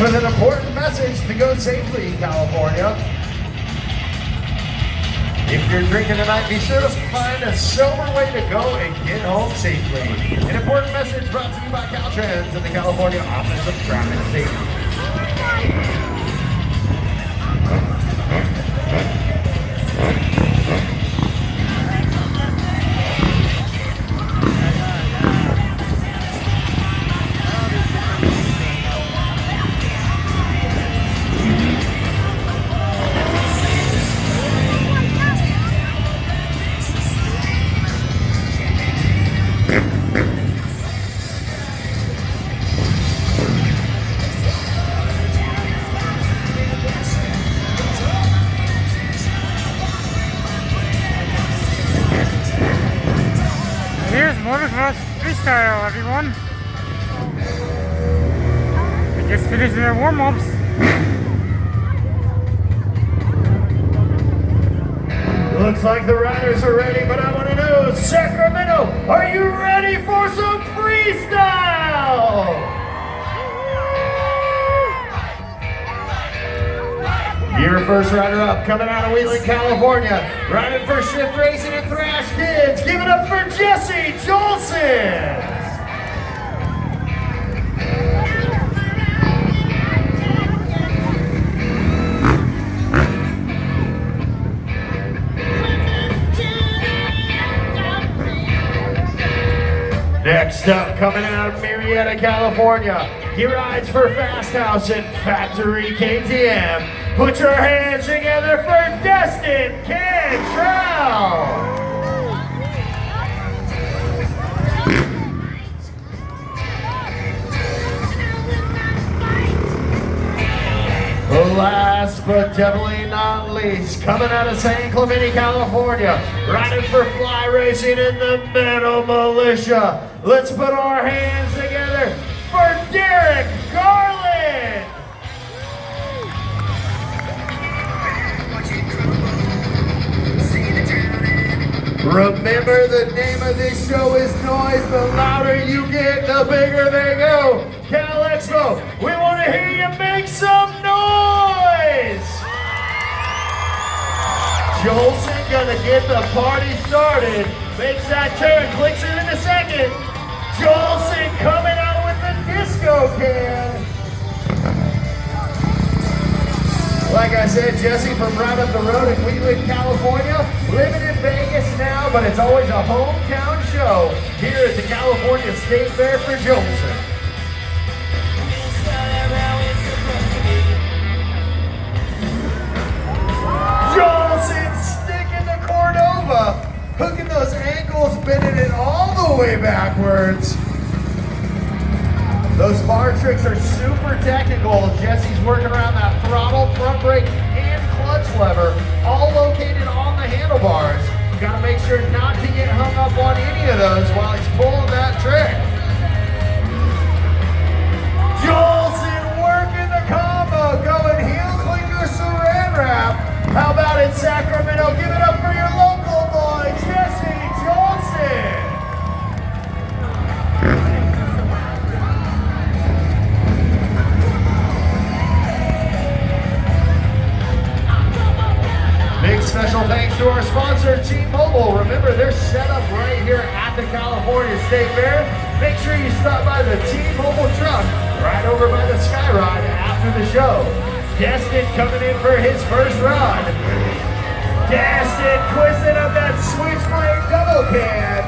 with an important message to go safely in California. If you're drinking tonight, be sure to find a sober way to go and get home safely. An important message brought to you by Caltrans and the California Office of Traffic Safety. Here's Motocross Freestyle, everyone. We just finished their warm-ups. Looks like the riders are ready, but I want to know, Sacramento, are you ready for some freestyle? Your first rider up, coming out of Wheeling, California, riding for Shift Racing and Thrash Kids. Give it up for Jesse Jolson. Next up, coming out of Marietta, California, he rides for Fast House and Factory KTM. Put your hands together for Destin Cantrell. Last but definitely not least, coming out of San Clemente, California, riding for Fly Racing in the Metal Militia. Let's put our hands together for Derek Garland. Remember, the name of this show is noise. The louder you get, the bigger they go. Cal Expo, we want to hear you make some noise. Jolson gonna get the party started. Makes that turn, clicks it in a second. Jolson coming out with the disco can. Like I said, Jesse from right up the road in Wheeling, California, living in Vegas now, but it's always a hometown show here at the California State Fair for Jolson. Jolson sticking the Cordova, hooking those ankles, bending it all the way backwards. Those bar tricks are super technical. Jesse's working around that throttle, front brake, and clutch lever, all located on the handlebars. Got to make sure not to get hung up on any of those while he's pulling that trick. Jolson working the combo, going heel clicker saran wrap. How about it, Sacramento? Give it up for your local boy, Jesse Jolson. Big special thanks to our sponsor, T-Mobile. Remember, they're set up right here at the California State Fair. Make sure you stop by the T-Mobile truck right over by the Skyride after the show. Destin coming in for his first run. Destin twisting up that switchblade double can.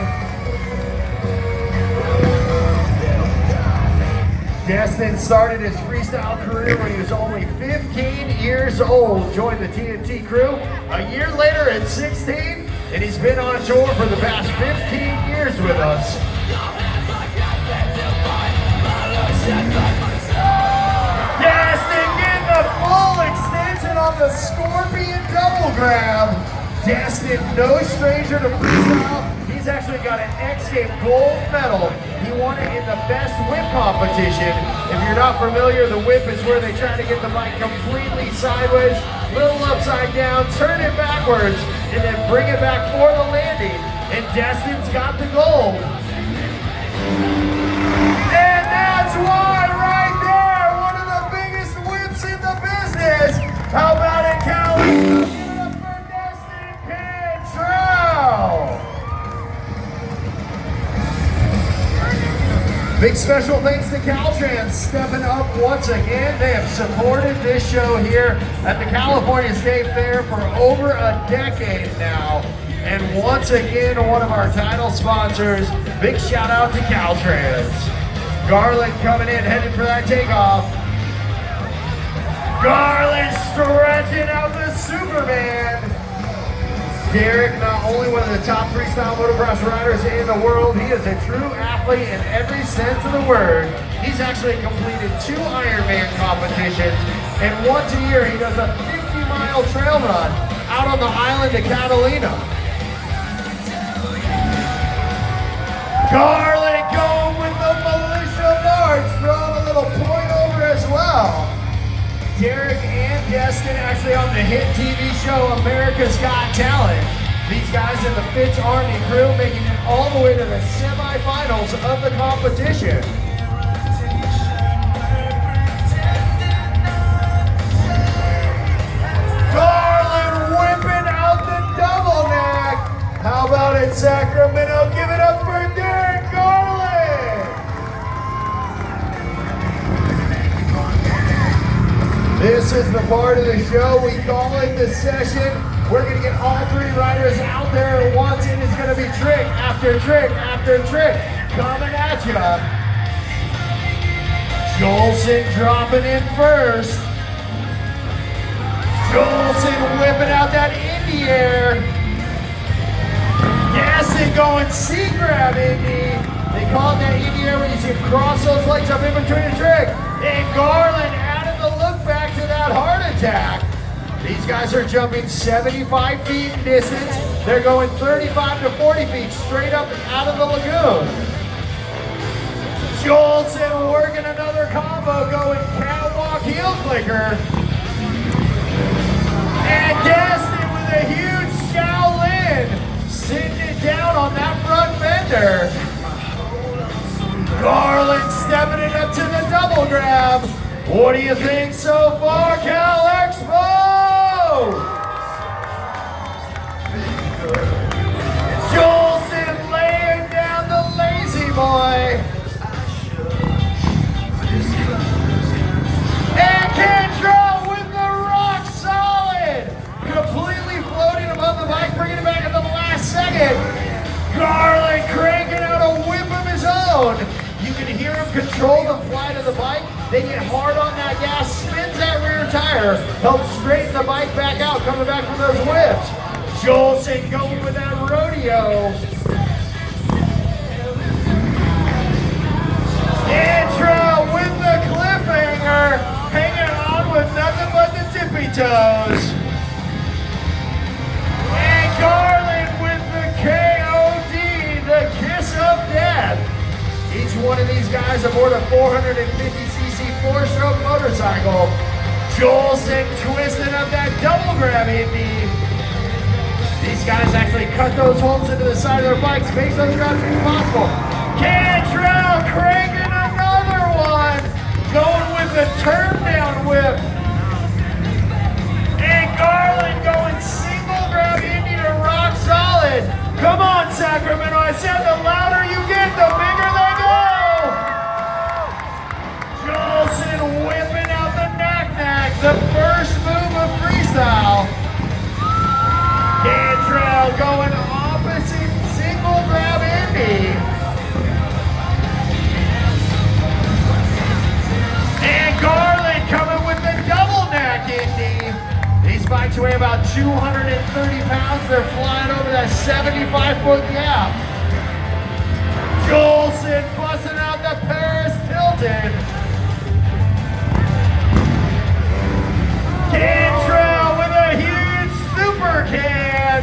Destin started his freestyle career when he was only 15 years old. Joined the TNT crew a year later at 16, and he's been on shore for the past 15 years with us. Destin getting the full extension on the Scorpion double grab. Destin, no stranger to freestyle. He's actually got an X Games gold medal. He won it in the best whip competition. If you're not familiar, the whip is where they try to get the bike completely sideways, little upside down, turn it backwards, and then bring it back for the landing. And Destin's got the gold. And that's why right there, one of the biggest Big special thanks to Caltrans stepping up once again. They have supported this show here at the California State Fair for over a decade now. And once again, one of our title sponsors. Big shout out to Caltrans. Garland coming in, headed for that takeoff. Garland stretching out the Superman. Derek, not only one of the top freestyle motocross riders in the world, he is a true athlete in every sense of the word. He's actually completed 2 Ironman competitions, and once a year he does a 50-mile trail run out on the island of Catalina. Garland going with the militia march, throwing a little point over as well. Derek and Destin actually on the hit TV show America's Got Talent. These guys in the Fitz Army crew making it all the way to the semifinals of the competition. Garland whipping out the double neck. How about it, Sacramento? Give it up for Derek Garland. This is the part of the show we call it the session. We're going to get all 3 riders out there at once, and it's going to be trick after trick after trick coming at you. Jolson dropping in first. Jolson whipping out that Indy air. Gaston going C-grab Indy. They call it that Indy air when you see him cross those legs up in between the trick. And Garland added the look back to that heart attack. These guys are jumping 75 feet in distance. They're going 35 to 40 feet straight up out of the lagoon. Jolson working another combo, going catwalk heel clicker. And Gaston with a huge Shaolin, sitting it down on that front fender. Garland stepping it up to the double grab. What do you think so far, Cal Expo? Jolson laying down the lazy boy. And Cantrell with the rock solid. Completely floating above the bike, bringing it back at the last second. Garland cranking out a whip of his own. You can hear him control the flight of the bike. They get hard on that gas, spins that rear tire, helps straighten the bike back out, coming back from those whips. Jolson going with that rodeo. Cantrell with the cliffhanger, hanging on with nothing but the tippy toes. And Garland with the KOD, the kiss of death. Each one of these guys aboard a 450cc 4-stroke motorcycle. Jolson twisting up that double grab Indy. These guys actually cut those holes into the side of their bikes, makes those grabs possible. Cantrell cranking another one, going with the turn down whip. And Garland going single grab Indy to rock solid. Come on, Sacramento, I said the louder you get, the bigger they go. Jolson whipping out the knack-knack, the first move of freestyle. Cantrell going opposite single grab Indy. And Garland coming with the double knack Indy. These bikes weigh about 230 pounds. They're flying over that 75-foot gap. Jolson busting out the Paris Tilted. Cantrell with a huge super can.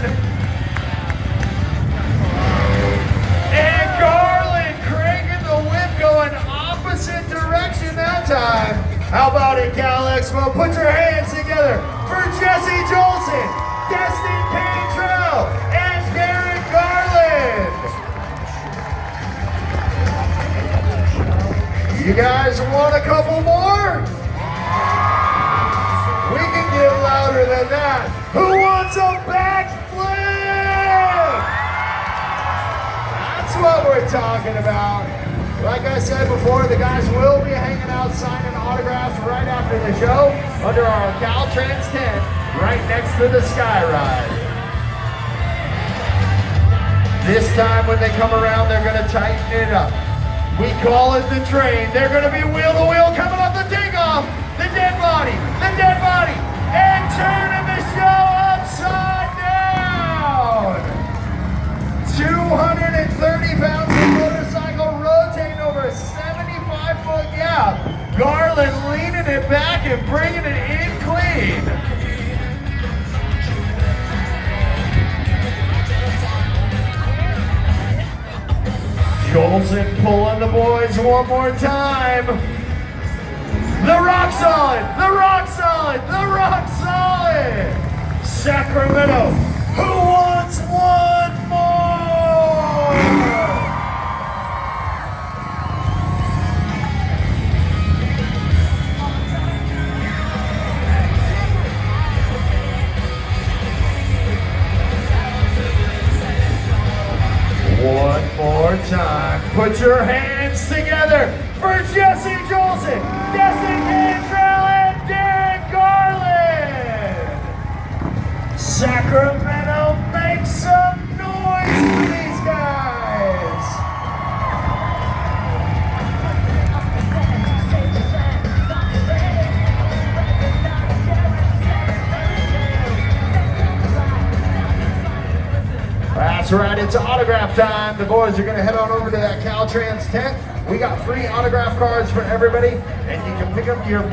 And Garland cranking the whip, going opposite direction that time. How about it, Cal Expo? Put your hands together for Jesse Jolson, Destin Cantrell, and Derek Garland. You guys want a couple more? We can get louder than that. Who wants a backflip? That's what we're talking about. Like I said before, the guys will be hanging out signing autographs right after the show under our Caltrans tent right next to the Sky Ride. This time when they come around, they're going to tighten it up. We call it the train. They're going to be wheel to wheel coming up the takeoff. The dead body, and turning the show upside down. 230 pounds of motorcycle rotating over a 75-foot gap. Garland leaning it back and bringing it in clean. Jolson pulling the boys one more time. The rock solid, the rock solid, the rock solid. Sacramento, who wants one more? One more time. Put your hands together for Jesse Jolson, Destin Cantrell, and Derek Garland. Sacramento, make some noise for these guys. That's right, it's autograph time. The boys are gonna head on over to that Caltrans tent. We got free autograph cards for everybody, and you can pick up your